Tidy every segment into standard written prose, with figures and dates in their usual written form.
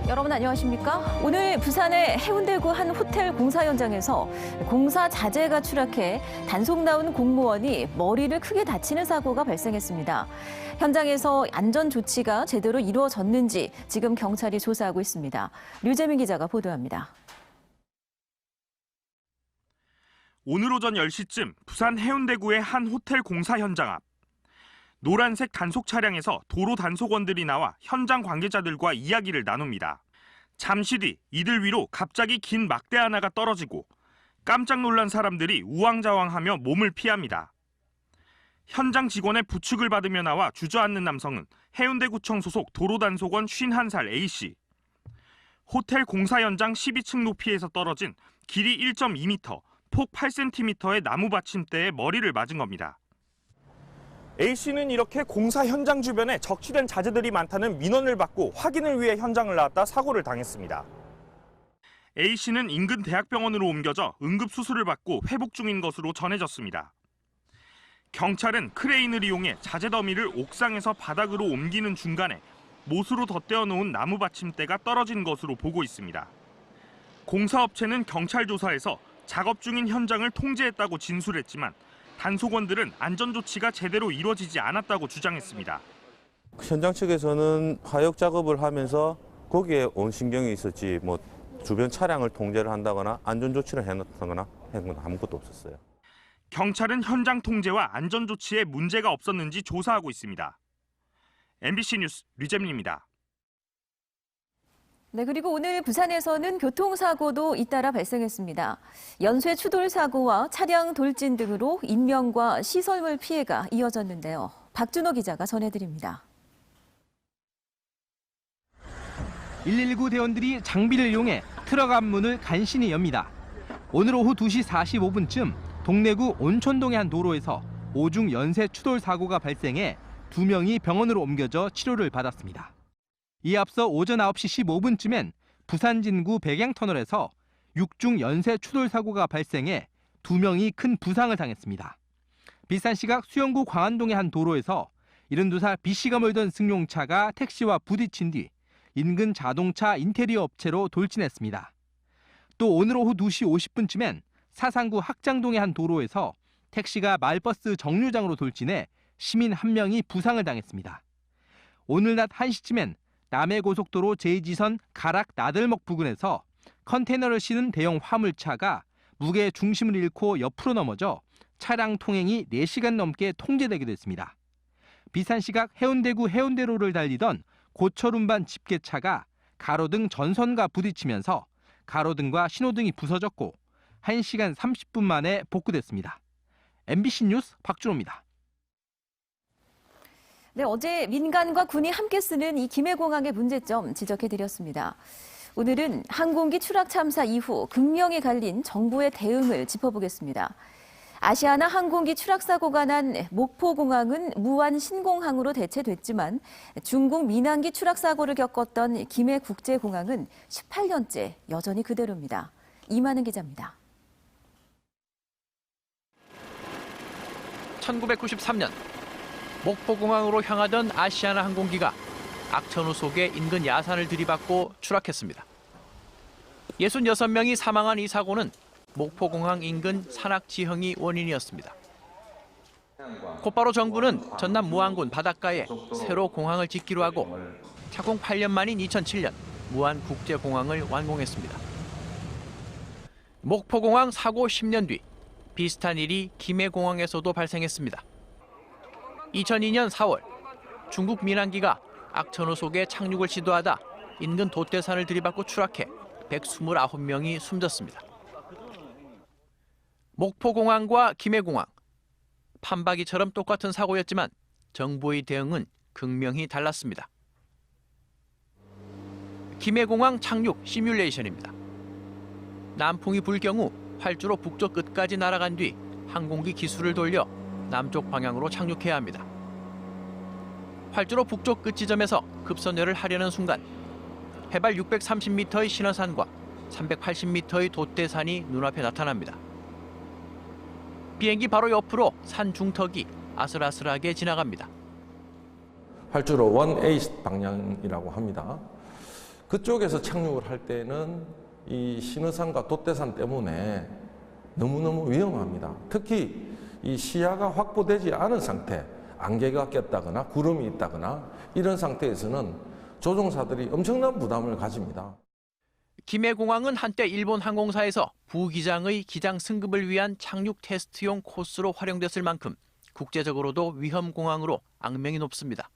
여러분 안녕하십니까? 오늘 부산의 해운대구 한 호텔 공사 현장에서 공사 자재가 추락해 단속 나온 공무원이 머리를 크게 다치는 사고가 발생했습니다. 현장에서 안전 조치가 제대로 이루어졌는지 지금 경찰이 조사하고 있습니다. 류재민 기자가 보도합니다. 오늘 오전 10시쯤 부산 해운대구의 한 호텔 공사 현장 앞. 노란색 단속 차량에서 도로 단속원들이 나와 현장 관계자들과 이야기를 나눕니다. 잠시 뒤 이들 위로 갑자기 긴 막대 하나가 떨어지고 깜짝 놀란 사람들이 우왕좌왕하며 몸을 피합니다. 현장 직원의 부축을 받으며 나와 주저앉는 남성은 해운대구청 소속 도로단속원 51살 A씨. 호텔 공사 현장 12층 높이에서 떨어진 길이 1.2m, 폭 8cm의 나무 받침대에 머리를 맞은 겁니다. A씨는 이렇게 공사 현장 주변에 적시된 자재들이 많다는 민원을 받고 확인을 위해 현장을 나왔다 사고를 당했습니다. A씨는 인근 대학병원으로 옮겨져 응급수술을 받고 회복 중인 것으로 전해졌습니다. 경찰은 크레인을 이용해 자재 더미를 옥상에서 바닥으로 옮기는 중간에 못으로 덧대어 놓은 나무 받침대가 떨어진 것으로 보고 있습니다. 공사업체는 경찰 조사에서 작업 중인 현장을 통제했다고 진술했지만 단속원들은 안전조치가 제대로 이루어지지 않았다고 주장했습니다. 현장 측에서는 화역 작업을 하면서 거기에 온 신경이 있었지 주변 차량을 통제를 한다거나 안전조치를 해놨다거나 한 건 아무것도 없었어요. 경찰은 현장 통제와 안전조치에 문제가 없었는지 조사하고 있습니다. MBC 뉴스 류재민입니다. 네, 그리고 오늘 부산에서는 교통사고도 잇따라 발생했습니다. 연쇄 추돌 사고와 차량 돌진 등으로 인명과 시설물 피해가 이어졌는데요. 박준호 기자가 전해드립니다. 119 대원들이 장비를 이용해 트럭 앞문을 간신히 엽니다. 오늘 오후 2시 45분쯤 동래구 온천동의 한 도로에서 오중 연쇄 추돌 사고가 발생해 2명이 병원으로 옮겨져 치료를 받았습니다. 이에 앞서 오전 9시 15분쯤엔 부산 진구 백양터널에서 6중 연쇄 추돌 사고가 발생해 2명이 큰 부상을 당했습니다. 비슷한 시각 수영구 광안동의 한 도로에서 72살 B씨가 몰던 승용차가 택시와 부딪힌 뒤 인근 자동차 인테리어 업체로 돌진했습니다. 또 오늘 오후 2시 50분쯤엔 사상구 학장동의 한 도로에서 택시가 마을버스 정류장으로 돌진해 시민 1명이 부상을 당했습니다. 오늘 낮 1시쯤엔 남해고속도로 제2지선 가락 나들목 부근에서 컨테이너를 실은 대형 화물차가 무게 중심을 잃고 옆으로 넘어져 차량 통행이 4시간 넘게 통제되기도 했습니다. 비슷한 시각 해운대구 해운대로를 달리던 고철운반 집게차가 가로등 전선과 부딪히면서 가로등과 신호등이 부서졌고 1시간 30분 만에 복구됐습니다. MBC 뉴스 박준호입니다. 네, 어제 민간과 군이 함께 쓰는 이 김해공항의 문제점 지적해드렸습니다. 오늘은 항공기 추락 참사 이후 극명히 갈린 정부의 대응을 짚어보겠습니다. 아시아나 항공기 추락 사고가 난 목포공항은 무한 신공항으로 대체됐지만 중국 민항기 추락 사고를 겪었던 김해국제공항은 18년째 여전히 그대로입니다. 이만은 기자입니다. 1993년 목포공항으로 향하던 아시아나 항공기가 악천후 속에 인근 야산을 들이받고 추락했습니다. 66명이 사망한 이 사고는 목포공항 인근 산악 지형이 원인이었습니다. 곧바로 정부는 전남 무안군 바닷가에 새로 공항을 짓기로 하고 착공 8년 만인 2007년 무안국제공항을 완공했습니다. 목포공항 사고 10년 뒤 비슷한 일이 김해공항에서도 발생했습니다. 2002년 4월 중국 민항기가 악천후 속에 착륙을 시도하다 인근 돛대산을 들이받고 추락해 129명이 숨졌습니다. 목포공항과 김해공항, 판박이처럼 똑같은 사고였지만 정부의 대응은 극명히 달랐습니다. 김해공항 착륙 시뮬레이션입니다. 남풍이 불 경우 활주로 북쪽 끝까지 날아간 뒤 항공기 기수를 돌려 남쪽 방향으로 착륙해야 합니다. 활주로 북쪽 끝 지점에서 급선회를 하려는 순간 해발 630m의 신어산과 380m의 돛대산이 눈앞에 나타납니다. 비행기 바로 옆으로 산 중턱이 아슬아슬하게 지나갑니다. 활주로 1A 방향이라고 합니다. 그쪽에서 착륙을 할 때는 이 신어산과 돛대산 때문에 너무너무 위험합니다. 특히 이 시야가 확보되지 않은 상태, 안개가 꼈다거나 구름이 있다거나 이런 상태에서는 조종사들이 엄청난 부담을 가집니다. 김해공항은 한때 일본 항공사에서 부기장의 기장 승급을 위한 착륙 테스트용 코스로 활용됐을 만큼 국제적으로도 위험공항으로 악명이 높습니다.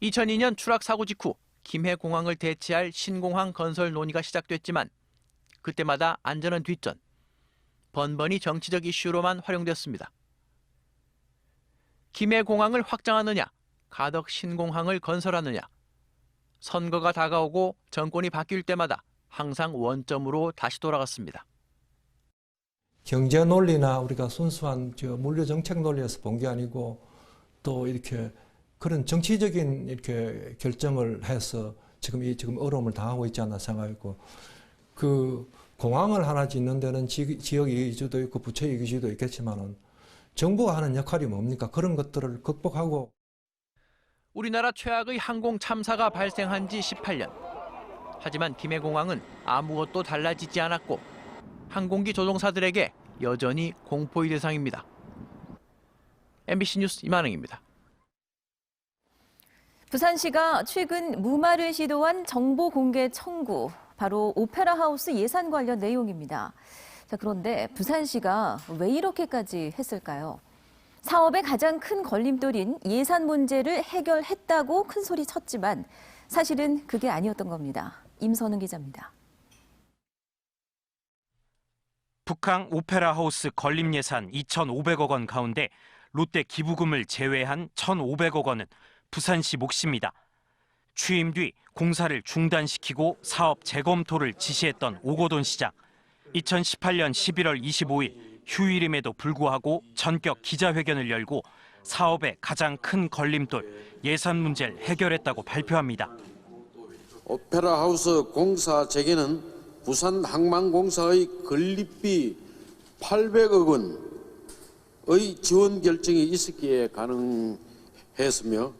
2002년 추락 사고 직후 김해공항을 대체할 신공항 건설 논의가 시작됐지만 그때마다 안전은 뒷전, 번번이 정치적 이슈로만 활용됐습니다. 김해공항을 확장하느냐, 가덕 신공항을 건설하느냐, 선거가 다가오고 정권이 바뀔 때마다 항상 원점으로 다시 돌아갔습니다. 경제 논리나 우리가 순수한 물류 정책 논리에서 본 게 아니고 또 이렇게 그런 정치적인 이렇게 결정을 해서 지금 어려움을 당하고 있지 않나 생각하고, 그 공항을 하나 짓는 데는 지역 이기주도 있고 부처 이기주도 있겠지만은 정부가 하는 역할이 뭡니까? 그런 것들을 극복하고. 우리나라 최악의 항공 참사가 발생한 지 18년. 하지만 김해공항은 아무것도 달라지지 않았고 항공기 조종사들에게 여전히 공포의 대상입니다. MBC 뉴스 이만흥입니다. 부산시가 최근 무마를 시도한 정보 공개 청구, 바로 오페라 하우스 예산 관련 내용입니다. 자, 그런데 부산시가 왜 이렇게까지 했을까요? 사업의 가장 큰 걸림돌인 예산 문제를 해결했다고 큰 소리 쳤지만 사실은 그게 아니었던 겁니다. 임선웅 기자입니다. 북항 오페라 하우스 건립 예산 2,500억 원 가운데 롯데 기부금을 제외한 1,500억 원은 부산시 몫입니다. 취임 뒤 공사를 중단시키고 사업 재검토를 지시했던 오거돈 시장. 2018년 11월 25일 휴일임에도 불구하고 전격 기자회견을 열고 사업의 가장 큰 걸림돌 예산 문제를 해결했다고 발표합니다. 오페라 하우스 공사 재개는 부산항만공사의 건립비 800억 원의 지원 결정이 있었기에 가능했으며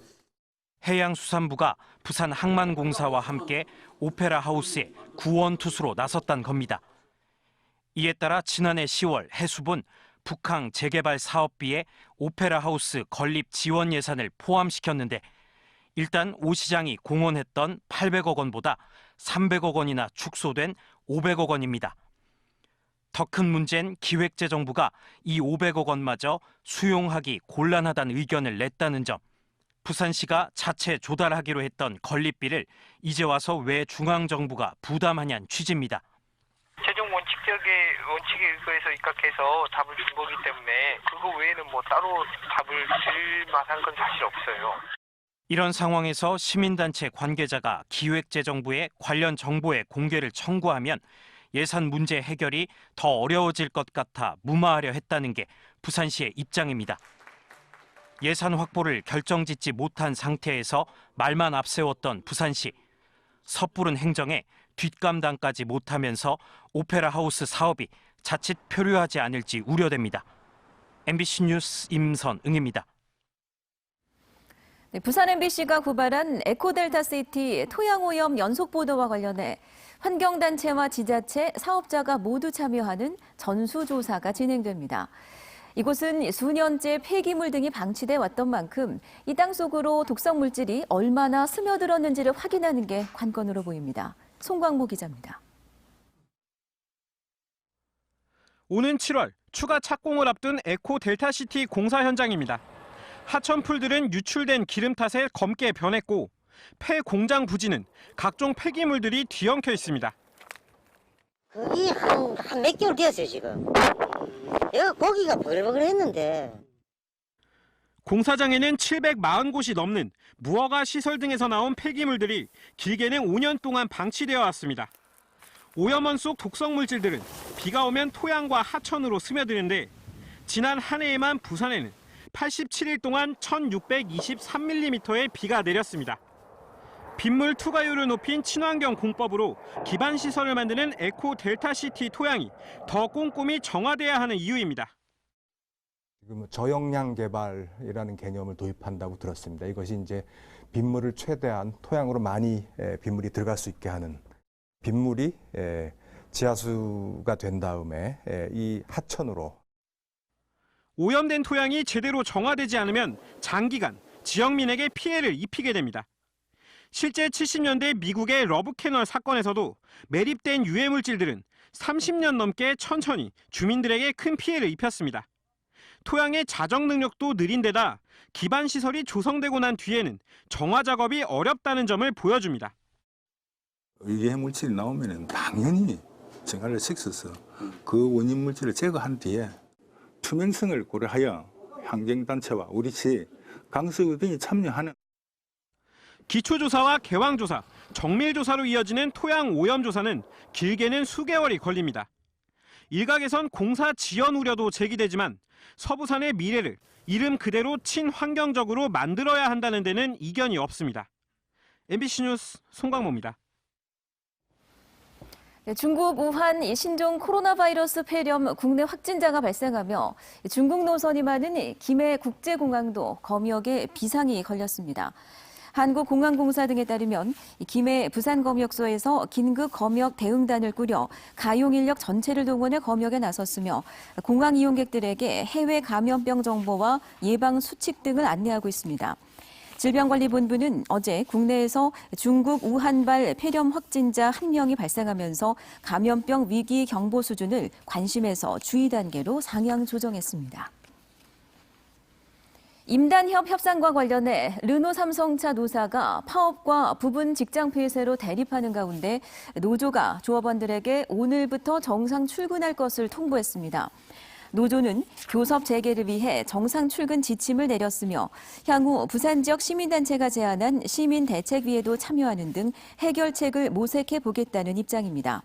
해양수산부가 부산항만공사와 함께 오페라 하우스에 구원투수로 나섰단 겁니다. 이에 따라 지난해 10월 해수부는 북항 재개발 사업비에 오페라 하우스 건립 지원 예산을 포함시켰는데 일단 오 시장이 공언했던 800억 원보다 300억 원이나 축소된 500억 원입니다. 더 큰 문제는 기획재정부가 이 500억 원마저 수용하기 곤란하다는 의견을 냈다는 점. 부산시가 자체 조달하기로 했던 건립비를 이제 와서 왜 중앙정부가 부담하냐는 취지입니다. 최종 원칙에 의해서 입각해서 답을 준 거기 때문에 그거 외에는 뭐 따로 답을 줄 만한 건 사실 없어요. 이런 상황에서 시민단체 관계자가 기획재정부에 관련 정보의 공개를 청구하면 예산 문제 해결이 더 어려워질 것 같아 무마하려 했다는 게 부산시의 입장입니다. 예산 확보를 결정짓지 못한 상태에서 말만 앞세웠던 부산시. 섣부른 행정에 뒷감당까지 못하면서 오페라 하우스 사업이 자칫 표류하지 않을지 우려됩니다. MBC 뉴스 임선응입니다. 네, 부산 MBC가 고발한 에코델타시티 토양오염 연속보도와 관련해 환경단체와 지자체, 사업자가 모두 참여하는 전수조사가 진행됩니다. 이곳은 수년째 폐기물 등이 방치돼 왔던 만큼 이 땅속으로 독성 물질이 얼마나 스며들었는지를 확인하는 게 관건으로 보입니다. 송광모 기자입니다. 오는 7월 추가 착공을 앞둔 에코 델타시티 공사 현장입니다. 하천풀들은 유출된 기름 탓에 검게 변했고 폐 공장 부지는 각종 폐기물들이 뒤엉켜 있습니다. 그게 한 몇 개월 되었어요 지금. 여기 고기가 버글버글했는데. 공사장에는 740곳이 넘는 무허가 시설 등에서 나온 폐기물들이 길게는 5년 동안 방치되어 왔습니다. 오염원 속 독성 물질들은 비가 오면 토양과 하천으로 스며드는데 지난 한 해에만 부산에는 87일 동안 1623mm의 비가 내렸습니다. 빗물 투과율을 높인 친환경 공법으로 기반 시설을 만드는 에코 델타시티 토양이 더 꼼꼼히 정화돼야 하는 이유입니다. 지금 저용량 개발이라는 개념을 도입한다고 들었습니다. 이것이 이제 빗물을 최대한 토양으로 많이 빗물이 들어갈 수 있게 하는, 빗물이 지하수가 된 다음에 이 하천으로. 오염된 토양이 제대로 정화되지 않으면 장기간 지역민에게 피해를 입히게 됩니다. 실제 70년대 미국의 러브 캐널 사건에서도 매립된 유해 물질들은 30년 넘게 천천히 주민들에게 큰 피해를 입혔습니다. 토양의 자정 능력도 느린 데다 기반 시설이 조성되고 난 뒤에는 정화 작업이 어렵다는 점을 보여줍니다. 유해 물질이 나오면 당연히 정화를 시켜서 그 원인 물질을 제거한 뒤에 투명성을 고려하여 환경단체와 우리 시 강서구 등이 참여하는 기초조사와 개왕조사, 정밀조사로 이어지는 토양 오염조사는 길게는 수개월이 걸립니다. 일각에선 공사 지연 우려도 제기되지만 서부산의 미래를 이름 그대로 친환경적으로 만들어야 한다는 데는 이견이 없습니다. MBC 뉴스 송광모입니다. 중국 우한 신종 코로나 바이러스 폐렴 국내 확진자가 발생하며 중국 노선이 많은 김해 국제공항도 검역에 비상이 걸렸습니다. 한국공항공사 등에 따르면 김해 부산검역소에서 긴급 검역 대응단을 꾸려 가용 인력 전체를 동원해 검역에 나섰으며 공항 이용객들에게 해외 감염병 정보와 예방 수칙 등을 안내하고 있습니다. 질병관리본부는 어제 국내에서 중국 우한발 폐렴 확진자 1명이 발생하면서 감염병 위기 경보 수준을 관심에서 주의 단계로 상향 조정했습니다. 임단협 협상과 관련해 르노 삼성차 노사가 파업과 부분 직장 폐쇄로 대립하는 가운데 노조가 조합원들에게 오늘부터 정상 출근할 것을 통보했습니다. 노조는 교섭 재개를 위해 정상 출근 지침을 내렸으며 향후 부산 지역 시민단체가 제안한 시민대책위에도 참여하는 등 해결책을 모색해 보겠다는 입장입니다.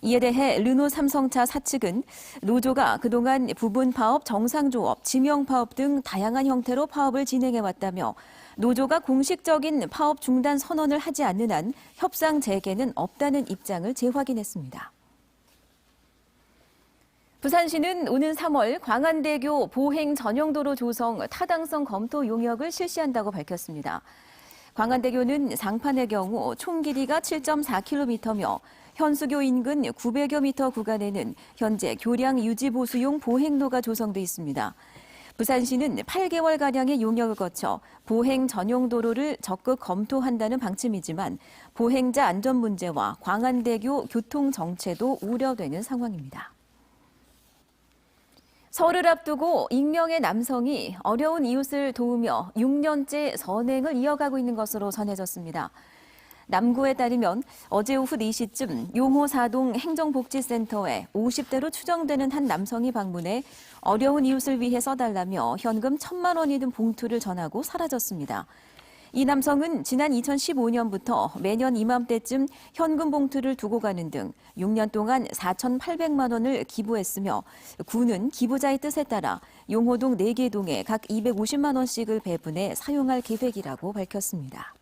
이에 대해 르노 삼성차 사측은 노조가 그동안 부분 파업, 정상조업, 지명파업 등 다양한 형태로 파업을 진행해왔다며 노조가 공식적인 파업 중단 선언을 하지 않는 한 협상 재개는 없다는 입장을 재확인했습니다. 부산시는 오는 3월 광안대교 보행 전용도로 조성 타당성 검토 용역을 실시한다고 밝혔습니다. 광안대교는 상판의 경우 총 길이가 7.4km며 현수교 인근 900여 미터 구간에는 현재 교량 유지 보수용 보행로가 조성돼 있습니다. 부산시는 8개월가량의 용역을 거쳐 보행 전용 도로를 적극 검토한다는 방침이지만 보행자 안전 문제와 광안대교 교통 정체도 우려되는 상황입니다. 설을 앞두고 익명의 남성이 어려운 이웃을 도우며 6년째 선행을 이어가고 있는 것으로 전해졌습니다. 남구에 따르면 어제 오후 4시쯤 용호 4동 행정복지센터에 50대로 추정되는 한 남성이 방문해 어려운 이웃을 위해 써달라며 현금 1,000만 원이 든 봉투를 전하고 사라졌습니다. 이 남성은 지난 2015년부터 매년 이맘때쯤 현금 봉투를 두고 가는 등 6년 동안 4,800만 원을 기부했으며 구는 기부자의 뜻에 따라 용호동 4개 동에 각 250만 원씩을 배분해 사용할 계획이라고 밝혔습니다.